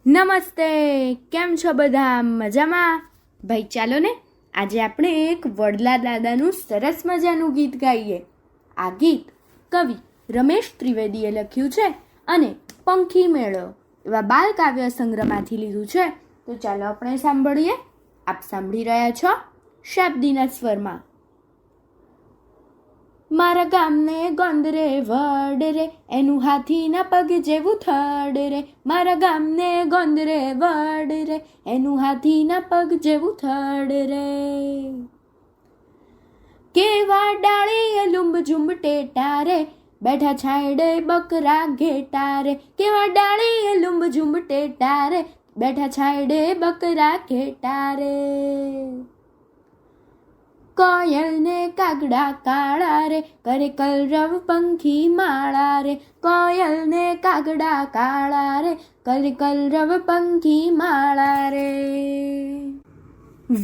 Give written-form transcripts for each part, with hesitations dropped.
નમસ્તે, કેમ છો બધા? મજામાં? ભાઈ ચાલો ને આજે આપણે એક વડલા દાદાનું સરસ મજાનું ગીત ગાઈએ. આ ગીત કવિ રમેશ ત્રિવેદીએ લખ્યું છે અને પંખી મેળો એવા બાલ કાવ્ય સંગ્રહમાંથી લીધું છે. તો ચાલો આપણે સાંભળીએ. આપ સાંભળી રહ્યા છો શાબ્દીના સ્વરમાં. મારા ગામને ગોંદરે વડ રે, એનું હાથીના પગ જેવું થડ રે. મારા ગામને ગોંદરે વડ રે, એનું હાથીના પગ જેવું થડ રે. કેવા ડાળીએ લુંબ ઝુંબ ટેટા રે, બેઠા છાંયડે બકરા ઘેટા રે. કેવા ડાળીએ લુંબ ઝુંબ ટેટા રે, બેઠા છાંયડે બકરા ઘેટા રે. કોયલ ને કાગડા કાળા રે, કરે કલરવ પંખી માળા રે. કોયલ ને કાગડા કાળા રે, કરે કલરવ પંખી માળા રે.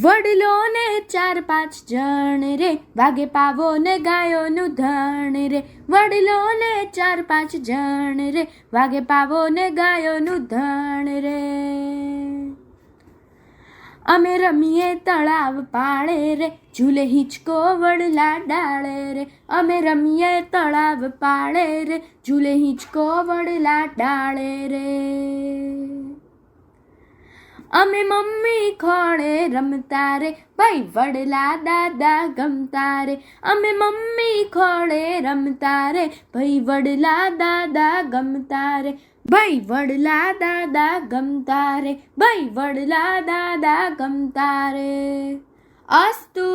વડલો ને 4-5 જણ રે, વાગે પાવો ને ગાયોનું ધણ રે. વડલો ને 4-5 જણ રે, વાગે પાવો ને ગાયોનું ધણ રે. અમે રમીએ તળાવ પાળે રે, ઝૂલે હિંચકો વડલા ડાળે રે. અમે રમીએ તળાવ પાળે રે, ઝૂલે હિંચકો વડલા ડાળે રે. અમે મમ્મી ખોળે રમતા રે, ભાઈ વડલા દાદા ગમતા રે. અમે મમ્મી ખોળે રમતા રે, ભાઈ વડલા દાદા ગમતા રે. ભાઈ વડલા દાદા ગમતા રે, ભાઈ વડલા દાદા ગમતા રે. અસ્તુ.